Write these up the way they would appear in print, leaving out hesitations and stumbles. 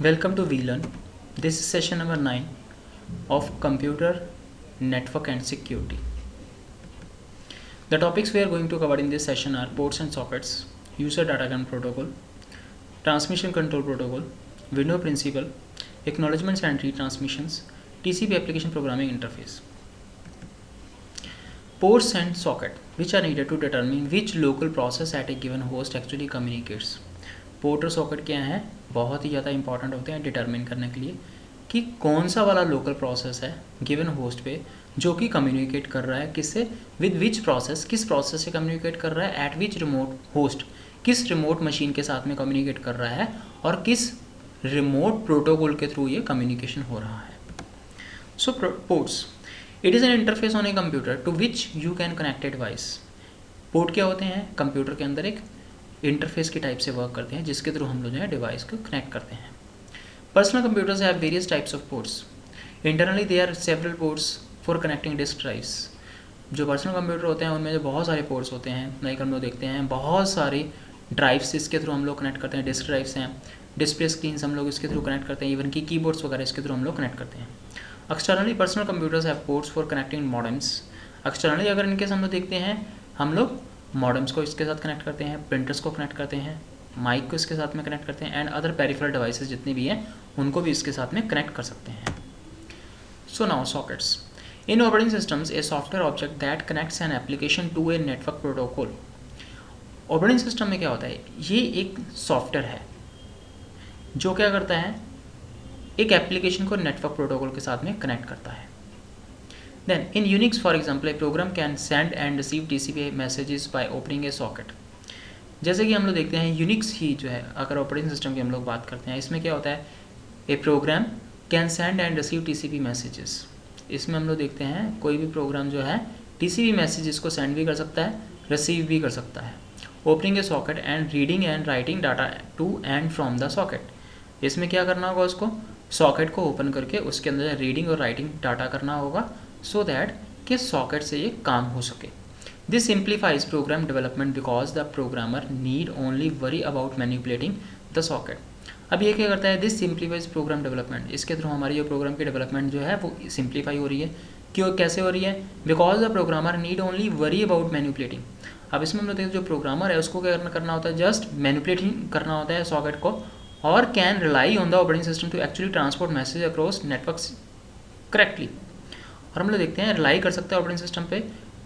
Welcome to VLearn. This is session number 9 of Computer Network and Security. The topics we are going to cover in this session are ports and sockets, user datagram protocol, transmission control protocol, window principle, acknowledgements and retransmissions, TCP application programming interface. Ports and socket, which are needed to determine which local process at a given host actually communicates. Port और socket क्या हैं, बहुत ही ज़्यादा important होते हैं determine करने के लिए कि कौन सा वाला लोकल प्रोसेस है गिवन होस्ट पे जो कि कम्युनिकेट कर रहा है किससे, विद विच प्रोसेस, किस प्रोसेस से कम्युनिकेट कर रहा है, एट विच रिमोट होस्ट, किस रिमोट मशीन के साथ में कम्युनिकेट कर रहा है और किस रिमोट प्रोटोकॉल के थ्रू ये कम्युनिकेशन हो रहा है. So ports, it is an interface on a computer to which you can connect a device. Port क्या होते हैं, कंप्यूटर के अंदर एक इंटरफेस की टाइप से वर्क करते हैं जिसके थ्रू हम लोग जो है डिवाइस को कनेक्ट करते हैं. Personal computers have various types of ports. Internally they are several ports for connecting disk drives. जो पर्सनल कंप्यूटर होते हैं उनमें जो बहुत सारे पोर्ट्स होते हैं, लाइक हम लोग देखते हैं बहुत सारी ड्राइव्स इसके थ्रू हम लोग कनेक्ट करते हैं. डिस्क ड्राइव्स हैं, डिस्प्ले स्क्रीन्स हम लोग इसके थ्रू कनेक्ट करते हैं, इवन की कीबोर्ड्स वगैरह इसके थ्रू हम लोग कनेक्ट करते हैं. Externally personal computers have ports for connecting modems. Externally अगर इनकेस हम लोग देखते हैं, हम लोग मॉडेम्स को इसके साथ कनेक्ट करते हैं, प्रिंटर्स को कनेक्ट करते हैं, माइक को इसके साथ में कनेक्ट करते हैं, एंड अदर पेरिफेरल डिवाइसेस जितनी भी हैं उनको भी इसके साथ में कनेक्ट कर सकते हैं. So now sockets. In operating systems a software object that connects an application to a network protocol. Operating system में क्या होता है, ये एक सॉफ्टवेयर है जो क्या करता है, एक एप्लीकेशन को नेटवर्क प्रोटोकॉल के साथ में कनेक्ट करता है. Then in Unix, for example, a program can send and receive TCP messages by opening a socket. जैसे कि हम लोग देखते हैं यूनिक्स ही जो है, अगर ऑपरेटिंग सिस्टम की हम लोग बात करते हैं, इसमें क्या होता है, a program can send and receive TCP messages. इसमें हम लोग देखते हैं कोई भी प्रोग्राम जो है TCP मैसेजेस को सेंड भी कर सकता है, रिसीव भी कर सकता है. Opening a socket and reading and writing data to and from the socket. इसमें क्या करना होगा, उसको सॉकेट को ओपन करके उसके अंदर रीडिंग और राइटिंग डाटा करना होगा so that कि सॉकेट से ये काम हो सके. This simplifies program development because the programmer need only worry about manipulating the socket. अब ये क्या करता है, दिस सिंप्लीफाइज प्रोग्राम डेवलपमेंट, इसके थ्रू हमारी जो प्रोग्राम की डेवलपमेंट जो है वो सिंप्लीफाई हो रही है. क्यों, कैसे हो रही है, because the programmer need only worry about manipulating. अब इसमें हम लोग देखते हैं जो प्रोग्रामर है उसको क्या करना होता है, जस्ट मैनिपुलेटिंग करना होता है सॉकेट को, और can rely on the operating system to actually transport message across network correctly. और हम लोग देखते हैं रिलाई कर सकते हैं ऑपरेटिंग सिस्टम पे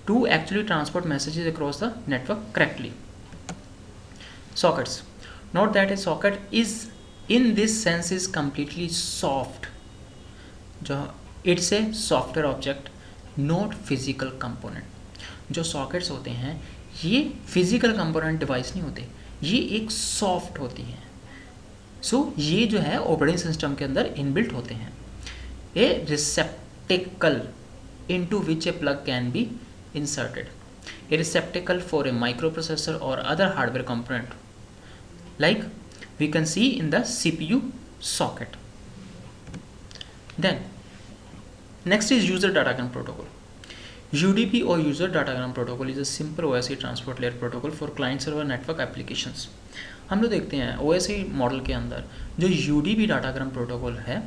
to actually transport messages across the network correctly. Sockets. Note that a socket is in this sense is completely soft. जो it's a software object, not physical component. जो सॉकेट्स होते हैं ये physical component device नहीं होते, ये एक soft होती हैं. सो ये जो है ऑपरेटिंग सिस्टम के अंदर इनबिल्ट होते हैं. ए receptacle into which a plug can be inserted. A receptacle for a microprocessor or other hardware component, like we can see in the CPU socket. Then next is user datagram protocol. UDP or user datagram protocol is a simple OSI transport layer protocol for client server network applications. हम लोग देखते हैं OSI model के अंदर जो UDP datagram protocol है,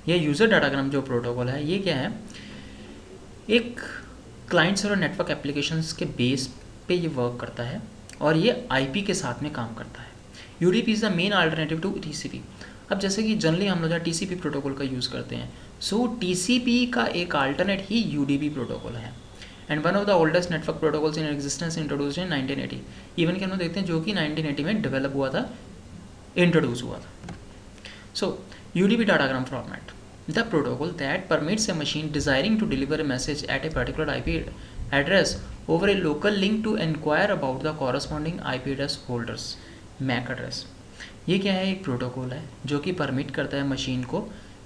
यह user datagram जो प्रोटोकॉल है, ये क्या है, एक क्लाइंट सर्वर नेटवर्क एप्लीकेशंस के बेस पे ये वर्क करता है और ये IP के साथ में काम करता है. UDP is the main alternative to TCP. अब जैसे कि जनरली हम लोग TCP प्रोटोकॉल का यूज़ करते हैं, सो TCP का एक अल्टरनेट ही UDP प्रोटोकॉल है. And one of the oldest network protocols in existence introduced in 1980. Even कि हम लोग देखते हैं जो कि 1980 में डेवलप हुआ था, इंट्रोड्यूस हुआ था. सो UDP datagram format, the protocol that permits a machine desiring to deliver a message at a particular IP address over a local link to inquire about the corresponding IP address holders MAC address. ये क्या है, एक protocol है जो कि permit करता है machine को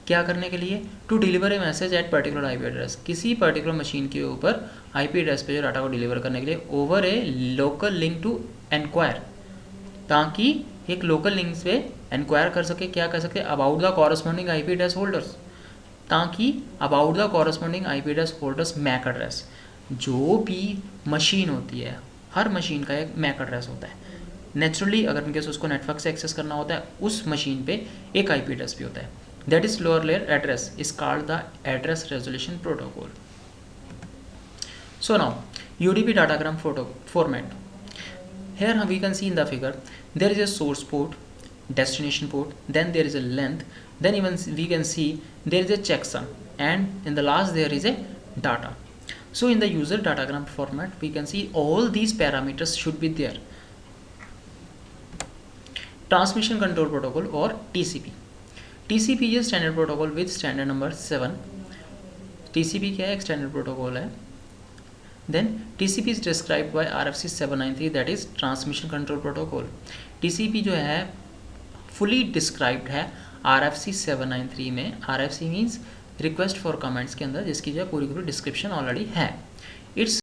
क्या करने के लिए, to deliver a message at particular IP address, किसी पर्टिकुलर मशीन के ऊपर IP एड्रेस पे जो डाटा को डिलीवर करने के लिए over a local link to enquire, ताकि एक लोकल लिंक पे एनक्वायर कर सके, क्या कर सके, about the corresponding IP address holders, ताकि about the corresponding IP address holders MAC address. जो भी मशीन होती है, हर मशीन का एक मैक एड्रेस होता है. नेचुरली अगर इनकेस उसको नेटवर्क से एक्सेस करना होता है उस मशीन पे एक आईपी एड्रेस भी होता है, that is lower layer address is called the address resolution protocol. So now UDP datagram format. Here we can see in the figure there is a source port, destination port, then there is a length, then even we can see there is a checksum, and in the last there is a data. So in the user datagram format we can see all these parameters should be there. Transmission control protocol or TCP. TCP is standard protocol with standard number 7. TCP क्या है? एक standard protocol है. Then TCP is described by RFC 793, that is Transmission Control Protocol. TCP जो है fully described है RFC 793 में. RFC means Request for Comments के अंदर, जिसकी जो है पूरी पूरी डिस्क्रिप्शन ऑलरेडी है. इट्स